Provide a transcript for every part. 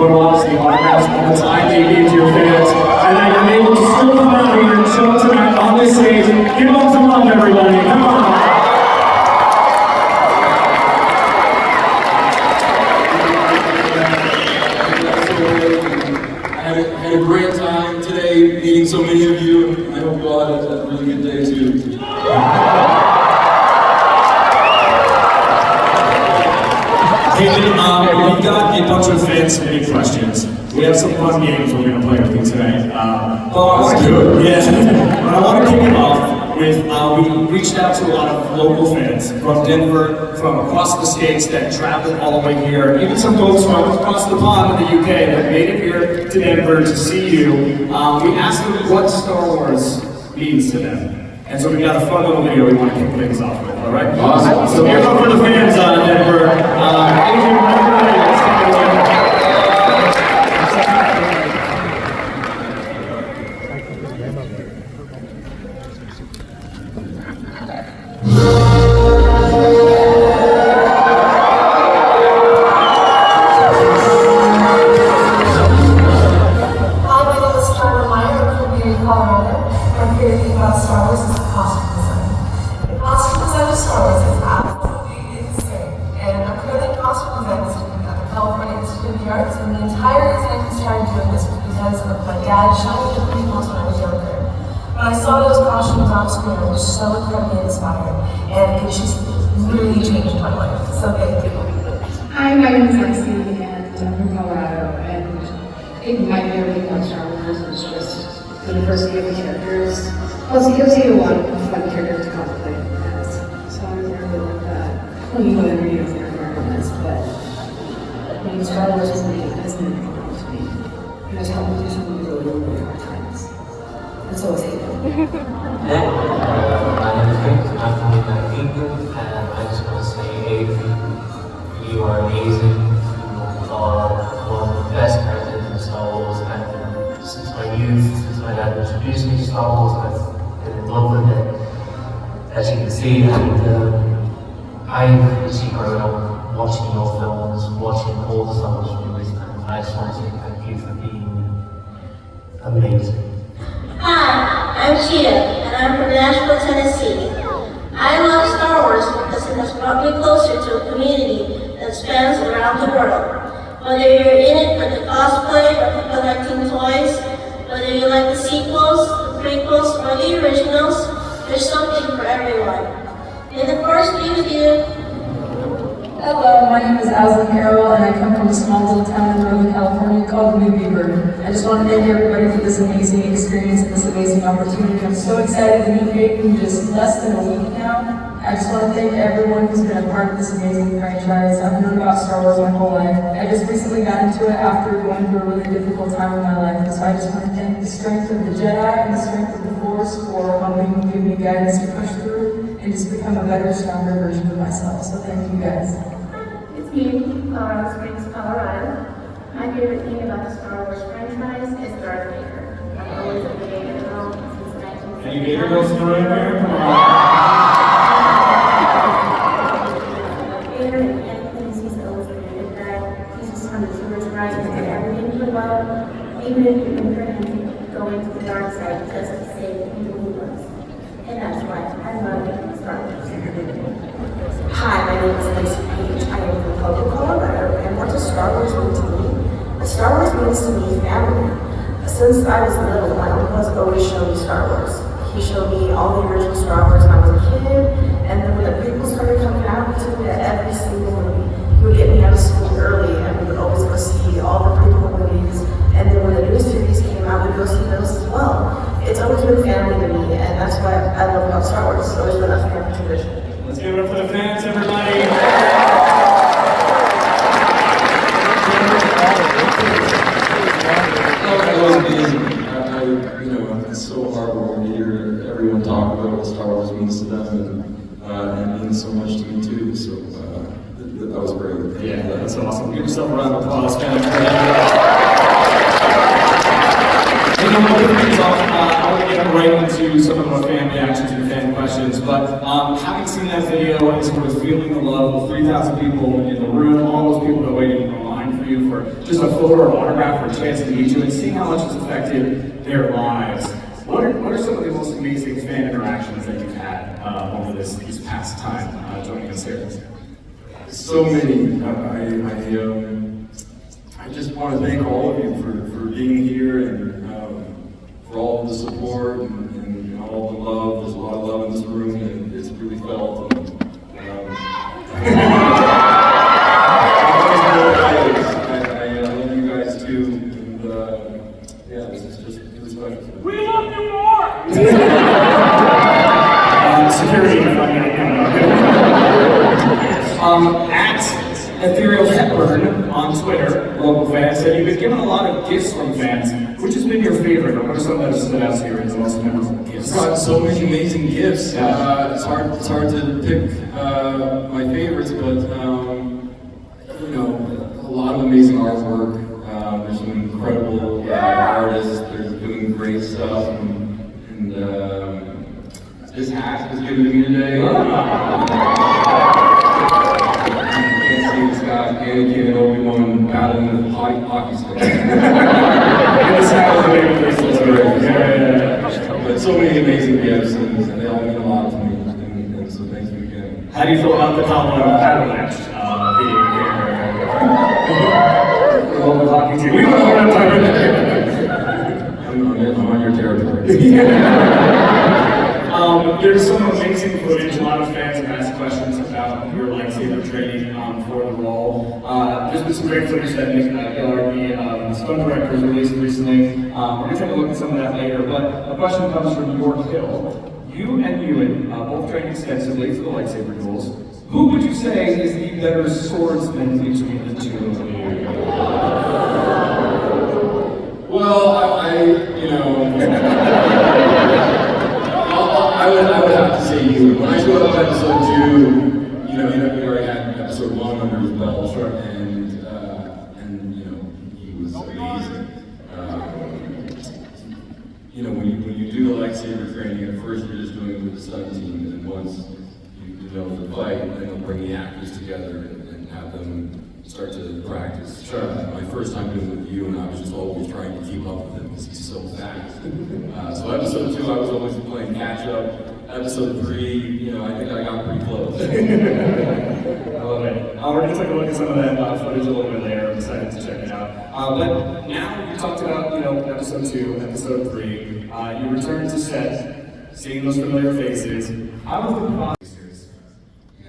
photo ops, the autographs, all the time that you gave to your fans, and that you're able to still come out here and show up tonight on this stage. Give them some love, everybody. Come on. I had a great time today meeting so many of you. I hope you all had a really good day too. Hayden, we've got a bunch of fan submitted questions. We have some fun games we're going to play with you today. Let's do it. Yeah. But I want to kick it off with, we reached out to a lot of local fans from Denver, from across the states that traveled all the way here, even some folks from across the pond in the UK that made it here to Denver to see you. We asked them what Star Wars means to them. And so we got a fun little video we want to kick things off with, all right? Awesome. So here's one for the fans in Denver. Adrian, let's take it away. And the entire reason I started doing this was because of my dad showing me the prequels when I was younger. When I saw those costumes on screen, I was so incredibly inspired, and it just really changed my life. So thank you. Hi, my name is Lexi, and I'm from Colorado, and I think my favorite thing about Star Wars is just the diversity of the characters. Plus, it gives you a lot of fun characters to contemplate as. So I really like that. I don't know whether you know on this, but I mean, Star Wars has made anything to me. It has helped me do some really, really hard times. And so is Hayden. Hey, my name is Rick. I'm from the United Kingdom, and I just want to say, Hayden, you are amazing. You are one of the best characters in Star Wars, and since my youth, since my dad introduced me to Star Wars, I've been in love with it, as you can see, and I've actually grown up watching your films, watching all the Star Wars movies, and I just want to say thank you for being amazing. Hi, I'm Cheetah, and I'm from Nashville, Tennessee. I love Star Wars because it has brought me closer to a community that spans around the world. Whether you're in it for the cosplay or for collecting toys, whether you like the sequels, the prequels, or the originals, there's something for everyone. May the Force be with you. Hello, my name is Aslan Carroll, and I come from a small little town in Northern California called New Beaver. I just want to thank everybody for this amazing experience and this amazing opportunity. I'm so excited to meet Hayden in just less than a week now. I just want to thank everyone who's been a part of this amazing franchise. I've known about Star Wars my whole life. I just recently got into it after going through a really difficult time in my life. So I just want to thank the strength of the Jedi and the strength of the Force for helping give me guidance to push through and just become a better, stronger version of myself. So thank you guys. It's me, Colorado Springs, Colorado. My favorite thing about the Star Wars franchise is Darth Vader. I've always been a Vader girl since 1969. Any Vader girls in the room here? Come on. Vader and anything he's always been a good guy. He's just on the tourist ride to get everything put well. Even if you can for him going to the dark side just to save the people he loves. And that's why I love Star Wars. Hi, my name is Lacey Page. I am from Pueblo, Colorado, and what does Star Wars mean to me? Star Wars means to me family. Since I was little, my uncle has always shown me Star Wars. He showed me all the original Star Wars when I was a kid, and then when the prequels started coming out, he took me to every single movie. He would get me out of school early, and we would always go see all the prequel movies, and then when the new series came out, we'd go see those as well. It's always been family to me, and that's why I love about Star Wars. It's always been a family tradition. Let's give it up for the fans, everybody. That was amazing. It's so heartwarming to hear everyone talk about what Star Wars means to them, and it means so much to me too. So that was great. Yeah, that's awesome. Give yourself a round of applause, fans. I want to get right into some of our fan reactions and fan questions, but having seen that video and sort of feeling the love of 3,000 people in the room, all those people that waited online for you for just a photo or autograph or a chance to meet you and seeing how much it's affected their lives. What are some of the most amazing fan interactions that you've had over this past time joining us here? So many. I just want to thank all of you for being here and for all of the support and all the love. There's a lot of love in this room, and it's really felt. I love you guys too, and yeah, this is just really special. We love you more! Security, if I'm at Ethereal Hepburn on Twitter, local fans, said you've been given a lot of gifts from fans. Which has been your favorite, or what are some that have stood out to you as the most memorable gifts? I've got so many amazing gifts. It's hard to pick my favorites, but you know, a lot of amazing artwork. There's some incredible artists. They're doing great stuff, and this hat was given to me today. It's got Anakin and Obi-Wan battling with hockey sticks. But so many amazing gifts, and they all mean a lot to me, and so thank you again. How do you feel about the Colorado Avalanche being here? The local hockey team. We don't know what I'm talking about. I'm on your territory. There's some amazing footage. A lot of fans have asked questions about your lightsaber training for the role. There's been some great footage that Nick Gillard, the stunt director, has released recently. We're going to take a look at some of that later, but a question comes from York Hill. You and Ewan both trained extensively for the lightsaber duels. Who would you say is the better swordsman between the two of you? Well, I would have to say you. When I showed up episode 2, you know, he already had episode 1 under his belt, and you know, he was amazing. You know, when you do the lightsaber training, at first you're just doing it with the stunt team, and then once you know the fight, then they'll bring the actors together and have them start to practice. Sure. My first time doing it with you, and I was just always trying to keep up with him because he's so fast. So episode 2, I was always playing catch up. Episode 3, you know, I think I got pretty close. I love it. We're going to take a look at some of that footage a little bit later. I'm excited to check it out. But now you talked about, you know, episode 2, episode 3. You returned to set, seeing those familiar faces. How was the process?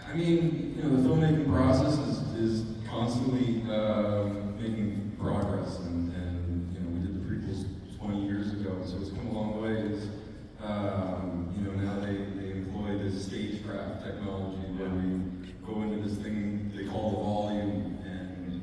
I mean, you know, the filmmaking process is constantly making progress, and you know, we did the prequels 20 years ago, so it's come a long ways. You know, now they employ this stagecraft technology where we go into this thing they call the volume, and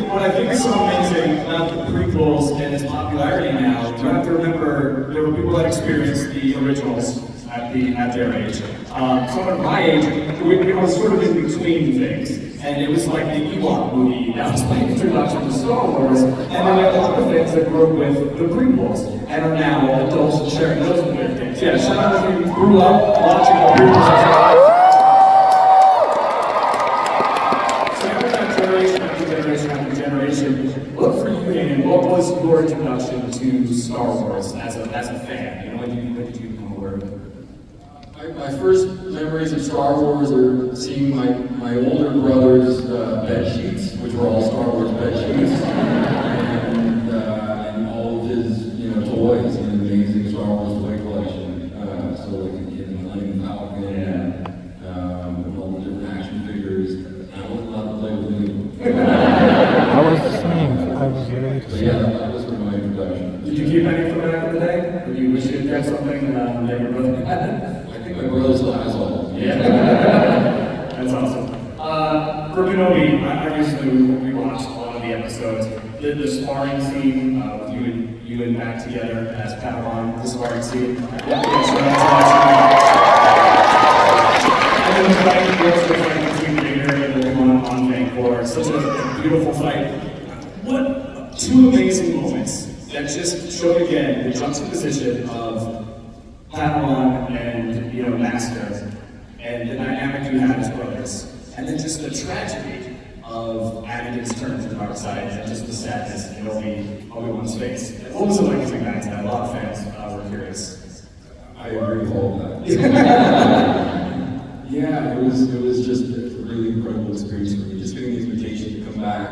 what I think is so amazing about the prequels and its popularity now, you have to remember there were people that experienced the originals at their age. Someone of my age, we were sort of in between things. And it was like the Ewok movie that was my introduction to Star Wars. And then there are a lot of fans that grew up with the prequels and are now adults and sharing those with their kids. Yeah, shout out if you grew up watching the prequels. So after that generation after generation after generation, look for you, and what was your introduction to Star Wars as a fan? You know, when did you become aware of it? my first memories of Star Wars are seeing my older brother's bed sheets, which were all Star Wars bed sheets, and all of his toys in an amazing Star Wars toy collection. So like the Millennium Falcon, and all the different action figures. I wasn't allowed to play with any of them. I was the same. I was really But yeah, that was my introduction. Did you keep any from back in the day? Or you wish you had something that your brother had? I think my brother still has all of them. Yeah. That's awesome. For Kenobi, I recently we watched a lot of the episodes. The sparring scene with you and Matt together as Padawan, the sparring scene. Yeah, so that's awesome. And then the fight between Vader and the one on Vancouver. Such a beautiful fight. What two amazing moments that just showed again the juxtaposition of Padawan and Master, and the dynamic you had as brothers, and then just the tragedy of Anakin's turn to the dark side, and just the sadness in Obi-Wan's face. What was it like coming back to that? A lot of fans were curious. I agree with all of that. Yeah, it was just a really incredible experience for me. Just getting the invitation to come back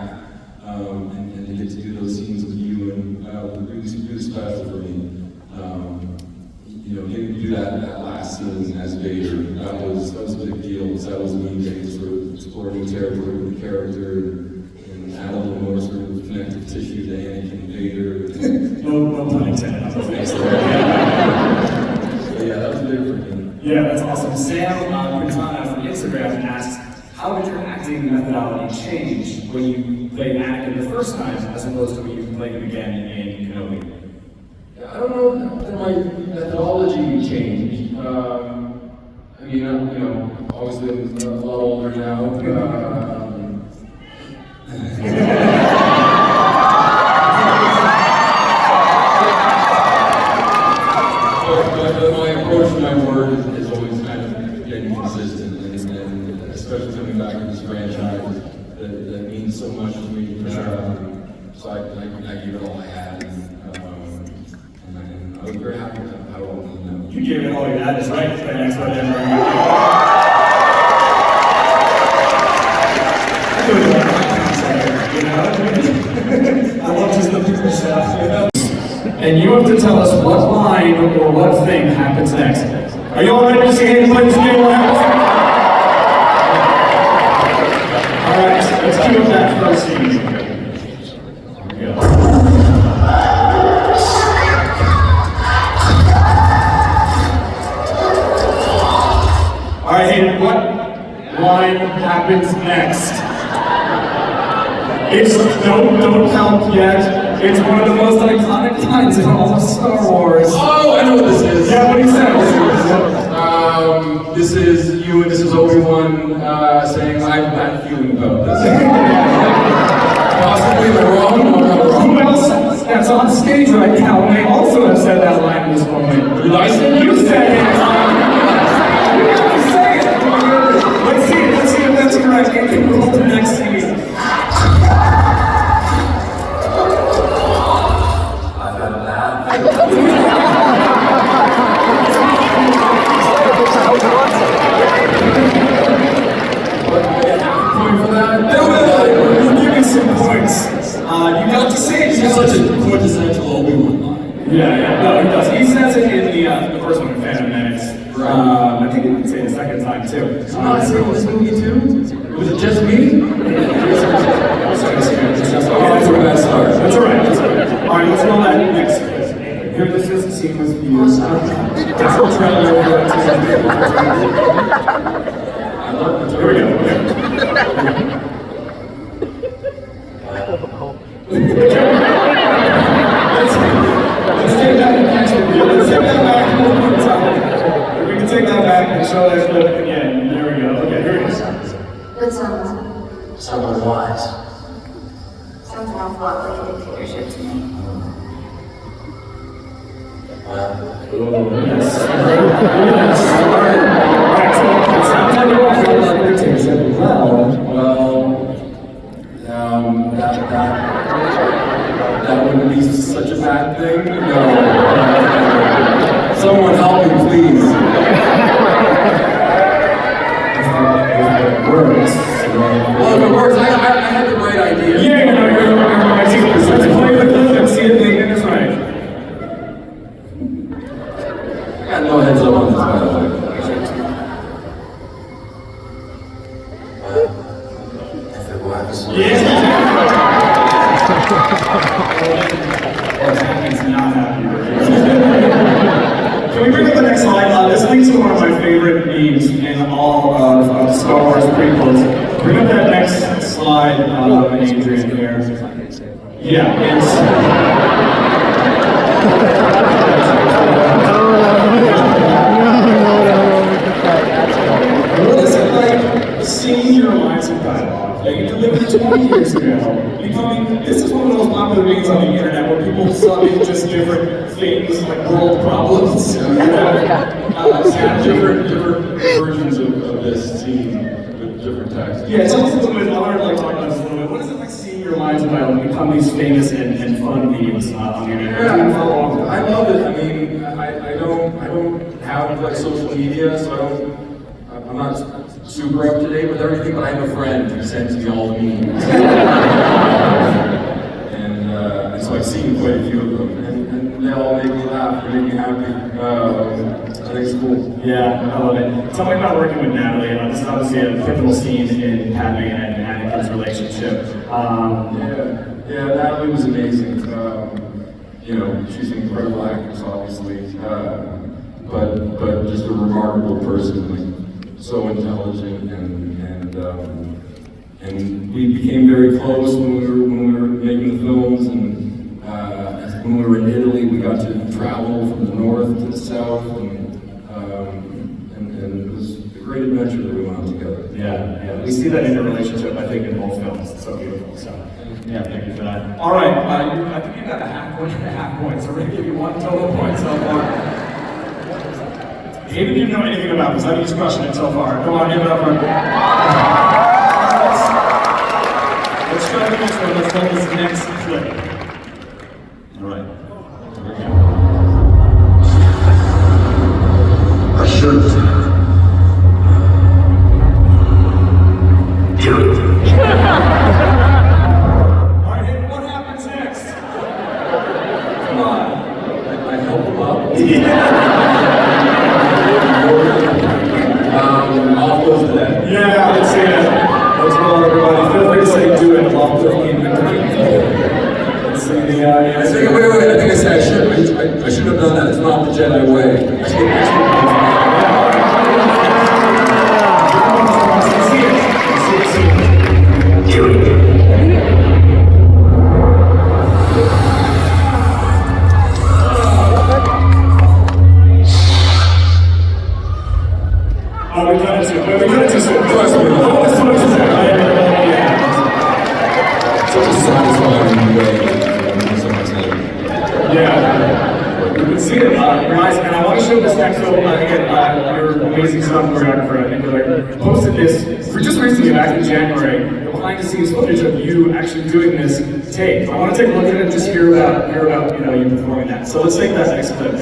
and to get to do those scenes with you and really special for me. Getting to do that last scene as Vader, that was a big deal. That was me getting to sort of explore new territory with the character and add a little more sort of connective tissue to Anakin and Vader. No pun intended on the face there. Yeah, that was big for me. Yeah, that's awesome. Sam Quintana from Instagram asked, how did your acting methodology change when you played Anakin the first time as opposed to when you played him again in Kenobi? I don't know that my methodology changed. Obviously I'm a lot older now. But my approach to my work is always kind of getting consistent, and especially coming back to this franchise that means so much to me. So I gave it all I had. And I was very happy with how it went. You gave it all you had, is right. Play next one, Denver. I love just the people stuff. And you have to tell us what line or what thing happens next. Are you all ready to see Hayden play this game? Alright, let's cue up that first scene. Here we go. Alright, Hayden, what line happens next? It's don't count yet. It's one of the most iconic lines in all of Star Wars. Oh, I know what this is. Yeah, what he said. This is you and this is Obi-Wan saying, I have a bad feeling about this. Possibly the wrong or not wrong. Who else that's on stage right now may also have said that line in this moment? I said You said it. You have to say it. Let's see if that's correct. Can you roll the next scene? You got to say it. He's such a quintessential Obi-Wan line. Yeah, no, he does. He says it in the first one in Phantom Menace. I think he would say it the second time too. Not saying this movie too? Was it just me? That's all right. Alright, let's roll that next clip. Here, this is the scene with you. That's the trailer. Here we go. Let's take that back. One more time. We can take that back and show that clip again. There we go. Okay, here it is. Good sounds. Someone wise. Sounds an awful lot like a dictatorship to me. Yes. Alright, so it sounds like you're also like a dictatorship. That wouldn't be such a bad thing. No. Someone help me, please. Well, if it works, I had the right idea. Yeah, you're right. Let's play the clip and see if the thing is right. I got no heads up on this, by the way. If it works. Yeah. He's not happy with it. Can we bring up the next slide? This leads to one of my favorite memes in all of Star Wars prequels. Bring up that next slide, Adrian, here. Yeah, it's... What is it like seeing your lines of dialogue that you delivered 20 years ago, becoming, this is one of the most popular memes on the internet where people summon just different things like world problems. Different versions of this scene with different texts. Yeah, tell us a little bit, I want to like talk about this a little bit. What is it like seeing your lives about become these famous and fun memes on the internet? Yeah, I love it. I mean, I don't have like social media, so I'm not super up to date with everything, but I have a friend who sends me all the memes. and so I've seen quite a few of them, and they all make me laugh, they make me happy. I think it's cool. Yeah, I love it. Tell me about working with Natalie. This is obviously a pivotal scene in Padme and Anakin's relationship. Yeah, Natalie was amazing. You know, she's an incredible actress, obviously, but just a remarkable person, like so intelligent, and we became very close when we were making the films, and when we were in Italy, we got to travel from the north to the south, and it was a great adventure that we went on together. Yeah. We see that in your relationship, I think, in both films. It's so beautiful. So, yeah, thank you for that. All right, I think you got a half point and a half point, so we're going to give you 1 total point so far. Hayden didn't know anything about this. I think he's crushing it so far. Come on, give it up for him. Let's try the next one. Let's go this next clip. All right. I should do it. All right, Hayden, what happens next? Come on. I help him up. Off goes the dead. Yeah, let's see it. Let's go, everybody. Feel free to say do it along with the Let's see the Wait, I think I said I should have done that. It's not the Jedi way. We cut it too soon. Trust me. Such a satisfying way. Yeah. You can see it, guys, and I want to show this next film. Again, your amazing sound choreographer, I think, posted this for just recently, back in January, behind the scenes footage of you actually doing this tape. I want to take a look at it and just hear about you performing that. So let's take that next clip.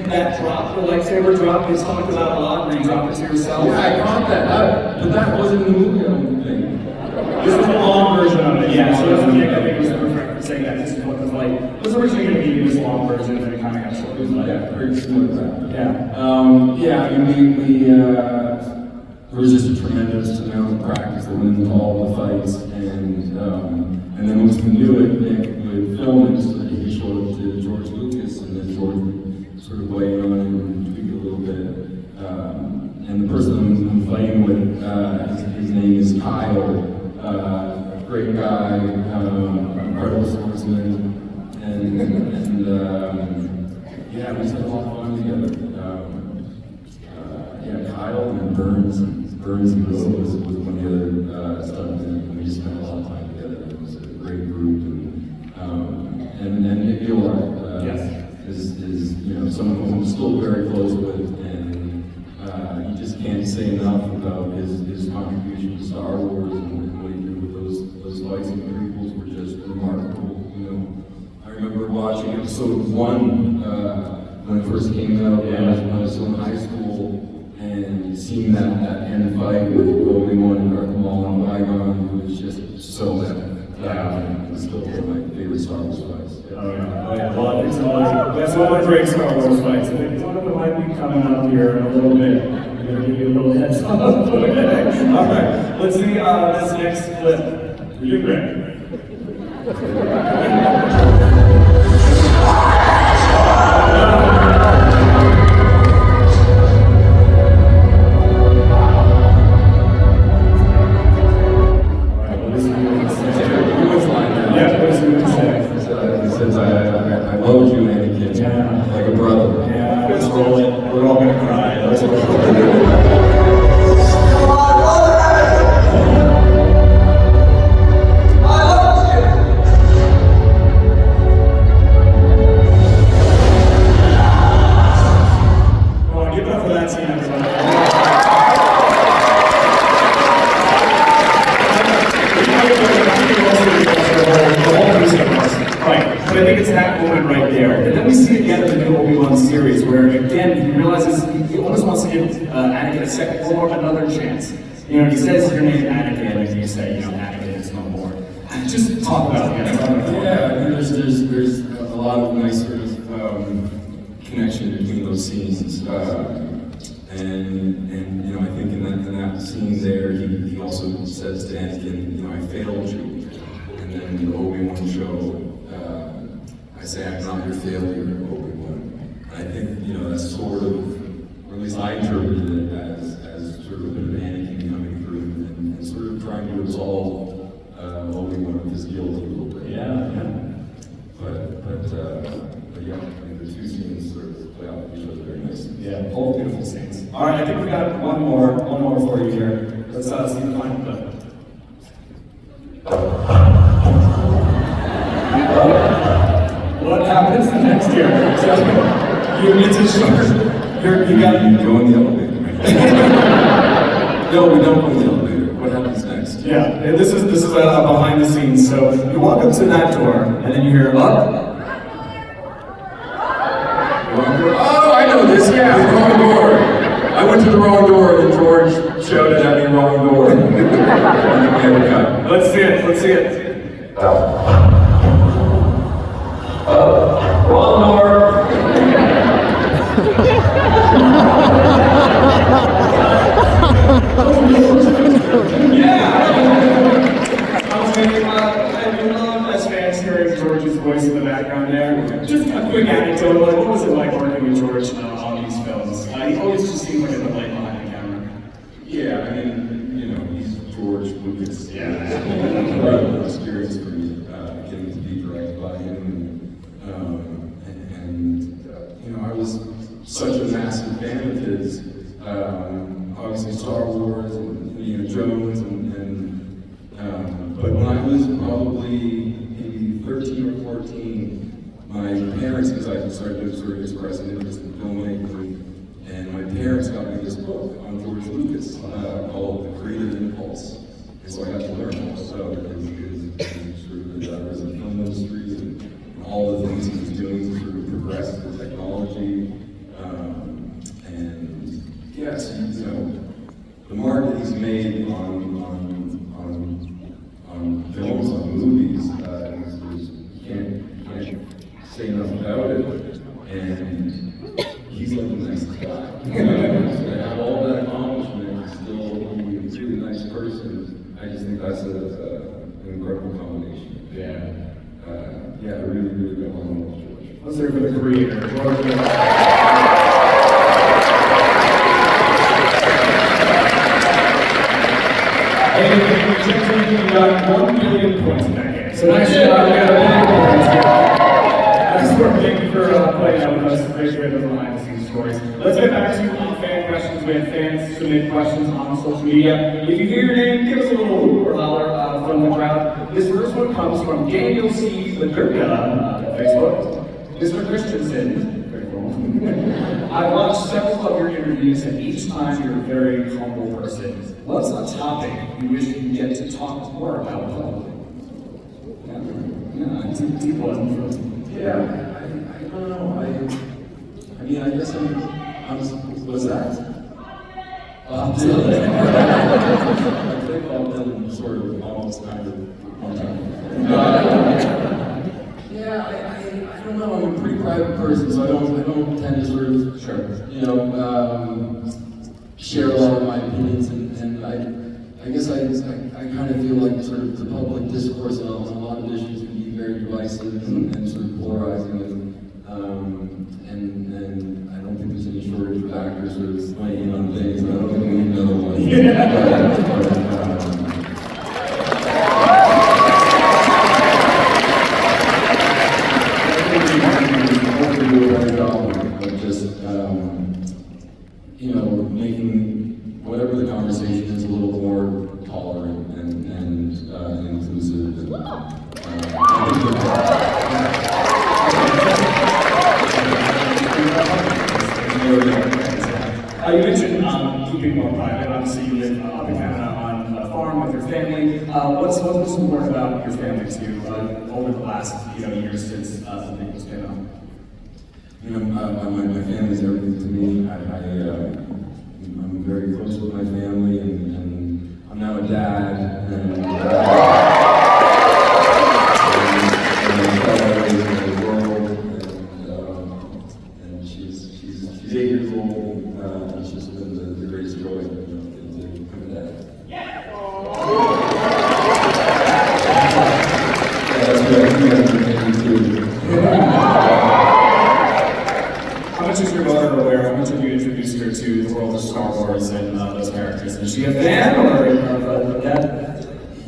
That drop, the lightsaber drop, is talked about a lot when you drop it to yourself. Yeah, I caught that. But that wasn't in the movie, I don't think. This is the long version of it, yeah. So I think it was perfect for saying that. This is what it was like. It was originally going to be this long version, and it kind of got short. Yeah, very similar to that. Yeah. Yeah, I mean, there was just a tremendous amount of practice that went into all the fights, and then once we knew it, Nick would film it so that he could show it to George Lucas, and then George would sort of weigh in on it and tweak it a little bit. And the person I'm fighting with, his name is Kyle, great guy, incredible swordsman, and yeah, we just had a lot of fun together. Yeah, Kyle and Burns and Will was one of the other stuntmen, and we just spent a lot of time together. It was a great group, and Nick Gillard is someone who I'm still very close with, and you just can't say enough about his contribution to Star Wars and what he did with those fights and prequels were just remarkable. I remember watching episode 1 when it first came out when I was still in high school, and seeing that end fight with Obi-Wan and Darth Maul and Qui-Gon was just so epic. It's still one of my favorite Star Wars fights. Oh yeah. Well, that's one of the great Star Wars fights. I think one of them might be coming up here in a little bit. I'm going to give you a little heads up. All right, let's see this next clip. You're great. I loved you, Anakin. Yeah. Like a brother. Yeah, let's roll it. We're all gonna cry. Let's roll it. Come on, give it up for that scene, everybody. Right, but I think it's that moment right there. And then we see again in the new Obi-Wan series where again he realizes he almost wants to give Anakin a second or another chance. You know, he says your name Anakin and you say, you know, Anakin is no more. Just talk about it. Yeah, I mean, there's a lot of nice sort of connection between those scenes. And you know, I think in that scene there, he also says to Anakin, you know, I failed you. And then in the Obi-Wan show, I say, I'm not your failure, Obi-Wan. And I think, you know, that's sort of, or at least I interpreted it as sort of a bit of Anakin coming through and sort of trying to absolve Obi-Wan of his guilt a little bit. Yeah. But yeah, I mean, the two scenes sort of play off each other very nicely. Yeah, both beautiful scenes. All right, I think we got one more for you here. Let's see the final clip. What happens next year? So, it's a short. You got Go in the elevator. No, we don't go in the elevator. What happens next? Yeah, and this is behind the scenes. So you walk up to that door, and then you hear up. Oh, I know this. Yeah, the wrong door. I went to the wrong door, and George shouted at me, "Wrong door." Let's see it. Let's see it. Wrong door. I love as fans hearing George's voice in the background there. Just a quick anecdote, like what was it like working with George on these films? He always just seemed like a delight behind the camera. Yeah, I mean, you know, he's George Lucas. Yeah. It's an incredible experience for me, getting to be directed by him. You know, I was such a massive fan of his. Obviously, Star Wars and Indiana Jones, but when I was probably maybe 13 or 14, my parents, because I started to sort of express an interest in filmmaking, and my parents got me this book on George Lucas called The Creative Impulse. And so I got to learn all about his sort of endeavors in the film industry and all the things he was doing to sort of progress the technology. And yes, you know, the mark that he's made on films, on movies, you can't say enough about it. And he's like the nicest guy. To have all that accomplishment and still be a really nice person, I just think that's an incredible combination. Yeah. I really, really got along with George. Let's hear for the creator, George. And you got 1 million points in that game. So nice job, we got 1 million points here. Thank you for playing out with us. Great to hear the behind the scenes stories. Let's get back to fan questions. We have fans submit questions on social media. If you hear your name, give us a little hoop or holler from the crowd. This first one comes from Daniel C. Ligurka, Facebook. Mr. Christensen. Very cool. I watched several of your interviews, and each time you're a very humble person. What's a topic you wish you could get to talk more about publicly? Yeah, it's a deep one. Yeah, I don't know. I mean, I guess what's that? Bob Dylan. I think Bob Dylan sort of almost kind of one time. I don't know. I'm a pretty private person, so I don't tend to sort of, you know, share a lot of my opinions, and I guess I kind of feel like sort of the public discourse on a lot of issues can be very divisive and sort of polarizing, and I don't think there's any shortage of actors sort of weighing in on things, and I don't think we need another one. Hopefully do a better job of just, making whatever the conversation is a little more tolerant and inclusive. You mentioned keeping more private. Obviously, you live up in Canada on a farm with your family. What's important about your family to you over the last years since the thing was came out? My family's everything to me. I'm very close with my family, and I'm now a dad, and and she's 8 years old, and it's just been the greatest joy to become a dad. Yeah, that's right. How much is your daughter aware? How much have you introduced her to the world of Star Wars and those characters? Is she a fan or a dad?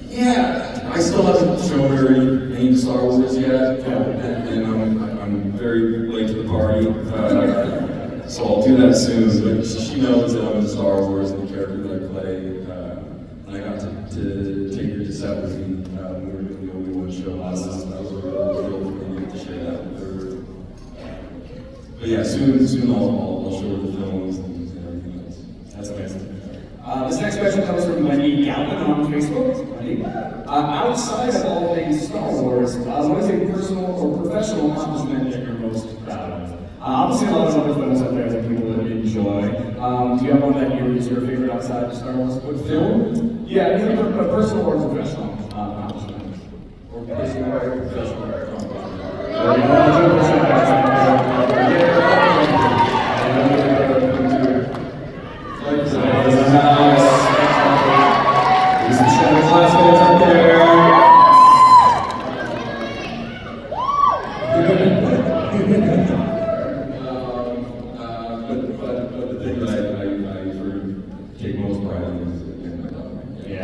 Yeah, I still haven't shown her any Star Wars yet, and I'm very late to the party, so I'll do that soon. But she knows that I'm into Star Wars and the character that I play, and I got to take her to set with me when we were doing the Obi-Wan show last time. That was a real thrill for me to get to share that with her. But yeah, soon I'll show her the films and everything else. That's amazing. This next question comes from Wendy Galvin on Facebook. Wendy, outside of all things Star Wars, what is a personal or professional accomplishment that you're most proud of? Obviously, a lot of other films out there that people would enjoy. Do you have one that is your favorite outside of Star Wars? What film? Yeah, either a personal or professional accomplishment. Or personal or professional accomplishment. But the thing that I sort of take most pride in is in my dog. Yeah.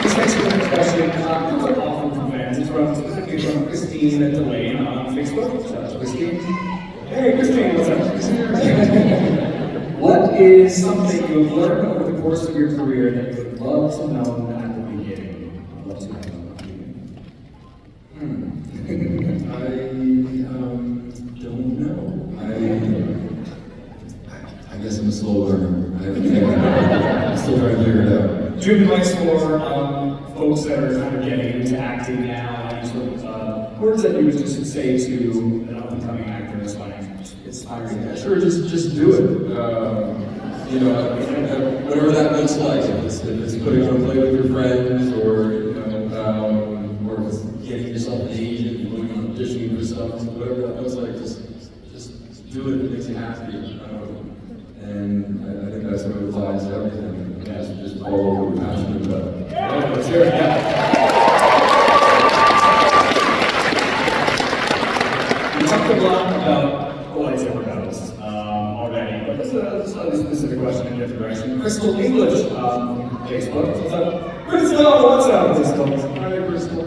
This next question comes up often from fans. It's specifically from Christine Delane on Facebook. Shout out to Christine. Hey, Christine, what's up? What is something you have learned over the course of your career that you would love to know at the beginning? I'd love to know at the beginning. I don't know. I guess I'm a slow learner. I'm still trying to figure it out. Do you have advice for folks that are kind of getting into acting now? Any sort of words that you would just say to an up-and-coming actor that's like inspiring? Yeah, sure, just do it. Whatever that looks like. If it's putting on a play with your friends, or if it's getting yourself an agent and going on auditioning for stuff, whatever that looks like, just do it if it makes you happy. And I think that's what applies to everything. Just follow what you're passionate about. Yeah, let's hear it. Yeah. We talked a lot about the lightsaber battles already, but this is a specific question in a different direction. Crystal English, Facebook. What's up? Crystal, what's up, Crystal? Hi, Crystal.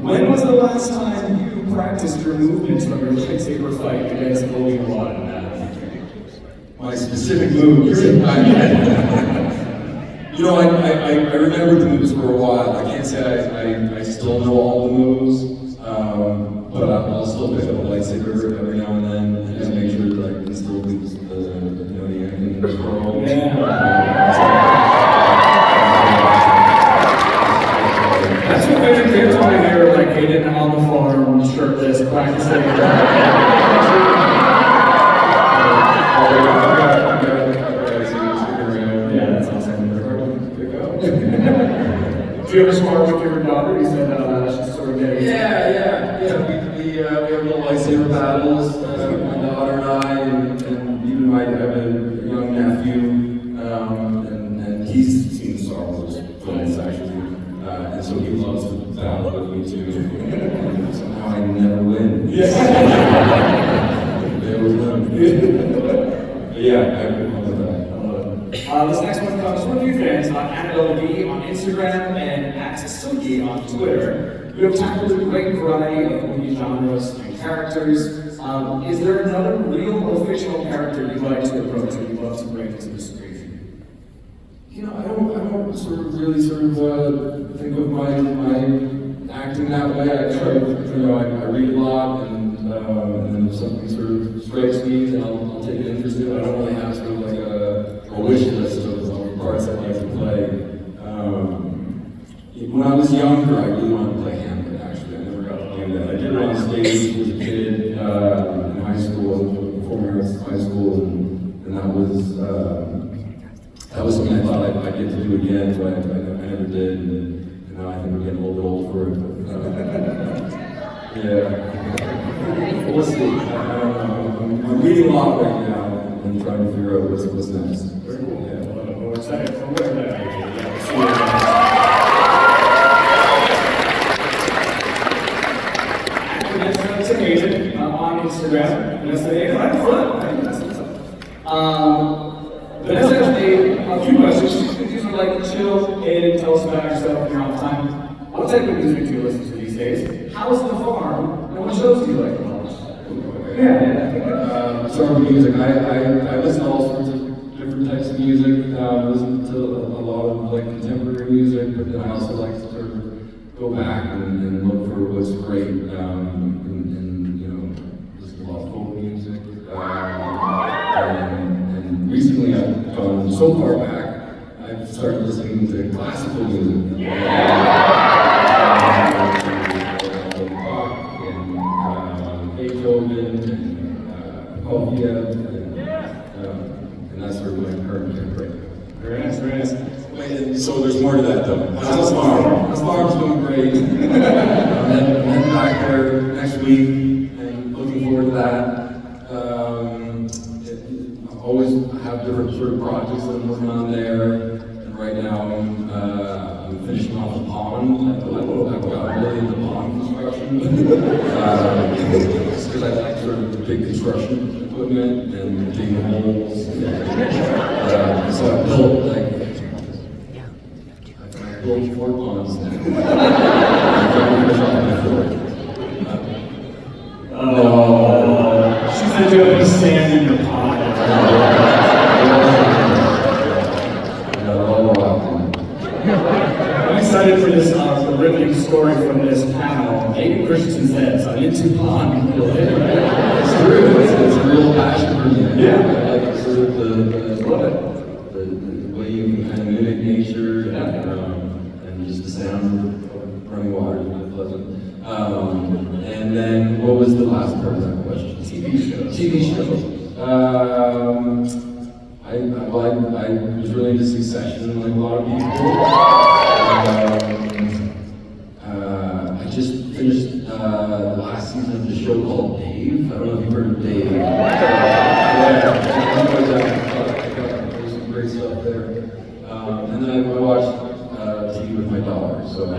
When was the last time you practiced your movements from your lightsaber fight against Obi-Wan? My specific moves. I remembered the moves for a while. I can't say I still know all the moves, but I'll still pick up a lightsaber every now and then and just make sure that I can still do the Anakin twirl. That's what made it clear to me here, like Hayden on the farm, shirtless, practicing. Do you ever spar with your daughter? You said she's sort of getting... Yeah. We have little lightsaber battles, my daughter and I, and even I have a young nephew, and he's seen the Star Wars films actually, and so he loves to battle with me too. And somehow I never win. They always win. But yeah, I agree with that. This next one comes from a few fans on @LV on Instagram and @Sugi on Twitter. We have tackled a great variety of movie genres and characters. Is there another real or fictional character you'd like to approach or you'd love to bring to the screen? You know, I don't really think of my acting that way. I read a lot, and if something sort of strikes me, then I'll take an interest in it. I don't really have sort of like a wish list of parts I'd like to play. When I was younger, I really wanted to play Hamlet, actually. I never got to do that. I did it on stage as a kid in high school, performing arts high school, and that was something I thought I'd get to do again, but I never did. And now I think we're getting a little bit old for it. Yeah. We'll see. I'm reading a lot right now and trying to figure out what's next. Very cool. Yeah, we're excited for whatever that may be. Vanessa Hayden on Instagram. Vanessa Hayden, I'm fun. Vanessa has a few questions. These are like chill, Hayden, tell us about yourself in your own time. What type of music do you listen to these days? How's the farm? And what shows do you like to watch? Yeah. Sort of music. I listen to all sorts of different types of music. I listen to a lot of like contemporary music, but then I also like to sort of go back and look for what's great. And you know, listen to a lot of folk music. And recently I've gone so far back, I've started listening to classical music. Beethoven and Prokofiev, and that's sort of my current right now. Very nice, very nice. Wait, so there's more to that though. How's the farm? The farm's doing great. I'm heading back there next week and looking forward to that. I always have different sort of projects that I'm working on there. And right now I'm finishing off the pond. I've got really into pond construction. Because I like sort of big construction equipment and digging holes. So I built like I built 4 ponds now. I'm trying to finish off my 4th. She said you have any sand in your pond. I'm excited for this riveting story from this panel. Hayden Christensen says, I'm into pond building. It's true. It's a real passion for me. Yeah. I like sort of the way you can kind of mimic nature and just the sound of running water is really pleasant. And then what was the last part of that question? TV shows. I was really into Succession, like a lot of people. I just finished the last season of the show called Dave. I don't know if you've heard of Dave. There's some great stuff there. And then I watched TV with my daughter, so I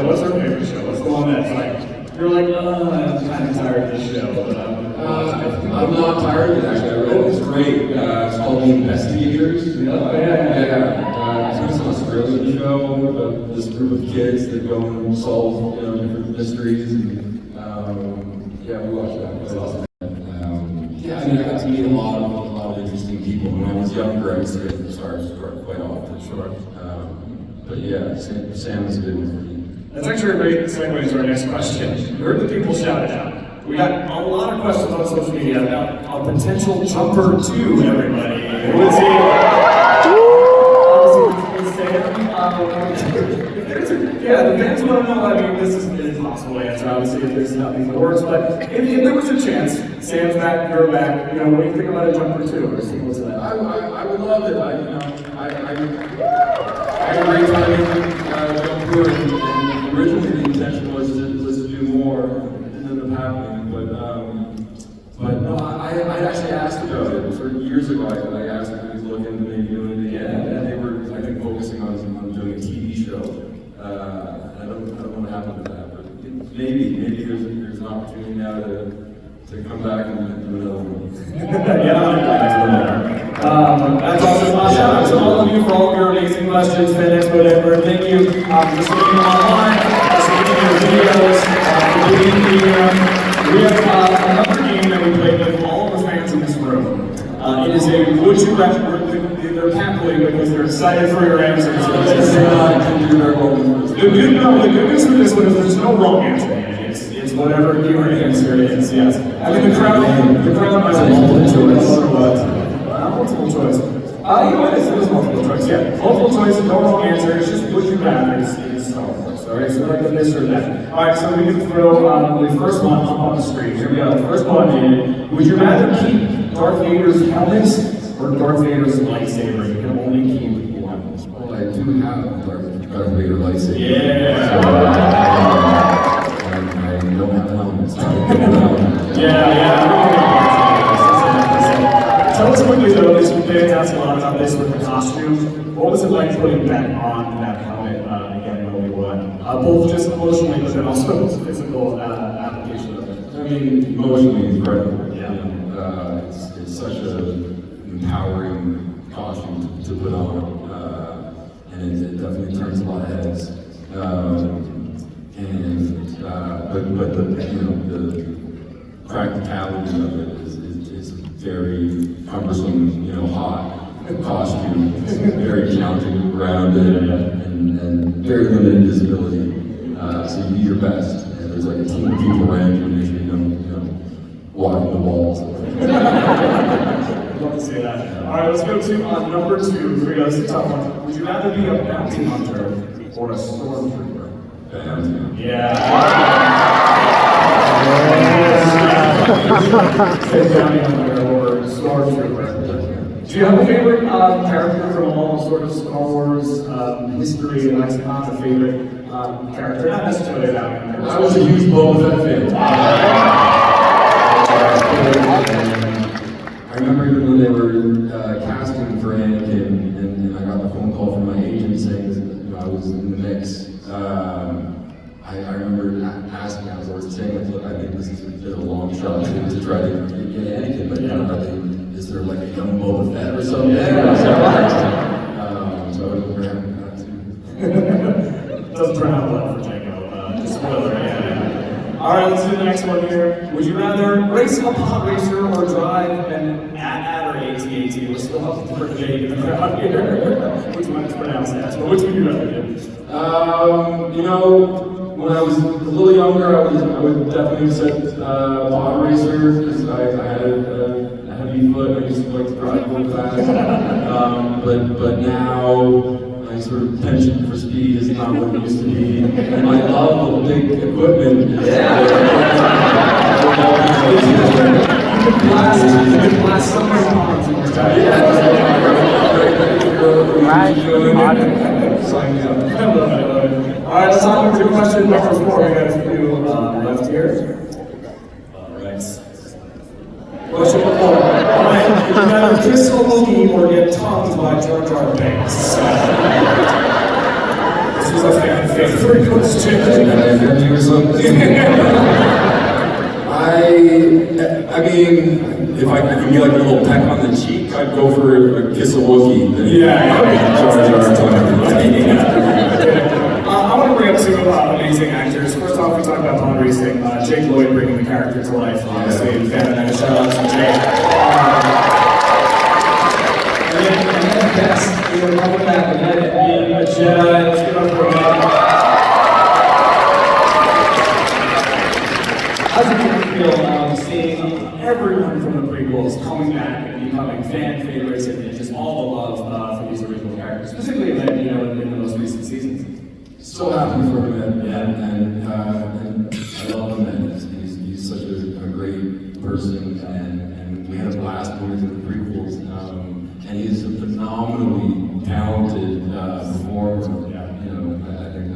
What's her favorite show? What's the one that's like, you're like, I'm kind of tired of this show, but I'm not tired of it, actually. I read it. It's great. It's called The Investigators. Yeah. It's an Australian show about this group of kids that go and solve different mysteries. And, yeah, we watched that. It was awesome. I got to meet a lot of interesting people. When I was younger, I would stay at the stars quite often. Sure. But yeah, Sam is a good one for me. That's actually a great segue into our next question. You heard the people shout it out. We got a lot of questions on social media about a potential jumper 2, everybody. What's he? Yeah, the fans want to know. I mean, this is an impossible answer, obviously, if there's nothing in the works. But if there was a chance, Sam's back, you're back. What do you think about a jumper 2 or a sequel to that? I would love it. I had a great time in Jumper, and originally the intention was to do more. It ended up happening, but no, I actually asked about it sort of years ago. I asked if he was looking to maybe doing it again, and they were, I think, focusing on doing a TV show. I don't know what happened to that, but maybe there's an opportunity now to come back and do another one. That's awesome. Shout out to all of you for all of your amazing questions, Fan Expo Denver. Thank you for streaming online, for streaming your videos, for being here. We have another game that we played with all of the fans in this room. It is a would you rather. They're cackling because they're excited for your answers. The good news with this one is there's no wrong answer. It's whatever your answer is. Yes. I mean the crowd might have multiple choice. Multiple choice. It is multiple choice. Yeah. Multiple choice. No wrong answer. It's just would you rather. It's Star Wars. All right. So like this or that. All right. So we can throw the first one up on the screen. Here we go. The first one is: would you rather keep Darth Vader's helmet or Darth Vader's lightsaber? You can only keep one. Well, I do have Darth Vader lightsaber. Yeah. I don't have an helmet, so I can put it out. Yeah. Tell us quickly though, this fans asked a lot about this with the costume. What was it like putting that on that helmet again in Obi-Wan? Both just emotionally, but then also physical application of it. I mean, emotionally incredible. Yeah. It's such an empowering costume to put on, and it definitely turns a lot of heads. But the practicality of it is very cumbersome, hot costume. It's very challenging to move around and very limited visibility. So you do your best, and there's like a team of people around you, and make sure you don't walk in the walls. I'd love to say that. All right, let's go to number 2. Here we go. This is a tough one. Would you rather be a bounty hunter or a stormtrooper? Bounty. Yeah. Bounty hunter or stormtrooper. Do you have a favorite character from all sort of Star Wars history and lexicon? A favorite character? Not necessarily a bounty hunter. I was a huge Boba Fett fan. I remember even when they were casting for Anakin, and I got the phone call from my agent saying that I was in the mix. I remember asking, I was saying, like, look, I think this is a bit of a long shot to try to get Anakin, but is there like a young Boba Fett or something? So I was grabbing that too. Doesn't turn out well for Django. Spoiler, yeah. All right, let's do the next one here. Would you rather race a pod racer or drive an AT-AT or AT-AT? We're still up for debate in the crowd here. Which one is pronounced as? But which would you rather do? When I was a little younger, I would definitely have said pod racer because I had a heavy foot. I used to like to drive real fast. But now my sort of penchant for speed is not what it used to be. And my love of big equipment is Last summer's ponds in your time. I love it. All right, let's talk about question number 4. We got a few left here. All right. Question number 4. All right, would you rather kiss a Wookiee or get tongued by Jar Jar Binks? This is a fan favorite question. Can I offend you or something? I mean, if I could get like a little peck on the cheek, I'd go for a kiss a Wookiee. I want to bring up 2 amazing actors. First off, we talked about pod racing. Jake Lloyd bringing the character to life, obviously, and shout out to Jake. And then Bess, coming back again and being a Jedi. Let's give it up for him. How does it feel seeing everyone from the prequels coming back and becoming fan favorites and just all the love for these original characters, specifically in the most recent seasons? So happy for him, and I love him, and he's such a great person, and we had a blast going through the prequels, and he's a phenomenally talented performer. I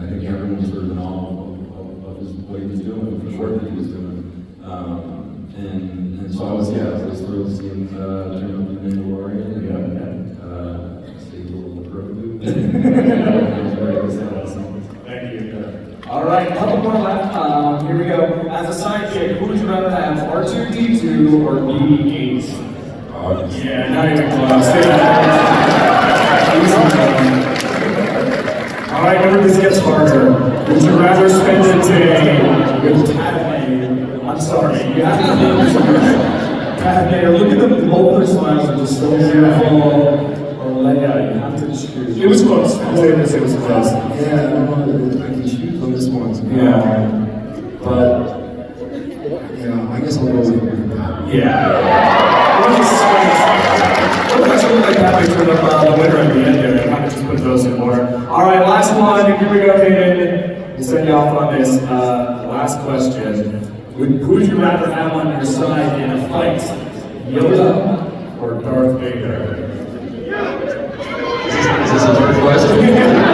think everyone was sort of in awe of what he was doing, the work that he was doing, and so I was thrilled to see him turn up the Mandalorian and stay a little Grogu. Thank you. All right, a couple more left. Here we go. As a sidekick, who would you rather have, R2-D2 or BB-8? Yeah, not even close. All right, remember this gets harder. Would you rather spend a day with Padme? I'm sorry, you have to name Padme. Look at them, both their smiles are just so beautiful. Or Leia, you have to choose. It was close. I'll say this, it was close. Yeah, I can choose on this one. Yeah. But, I guess I'll go with that. yeah. It was just like that. We turned up the winner at the end there. I kind of just put those in order. All right, last one. Here we go, Hayden. We'll send you off on this. Last question. Who would you rather have on your side in a fight? Yoda or Darth Vader? Is this a trick question?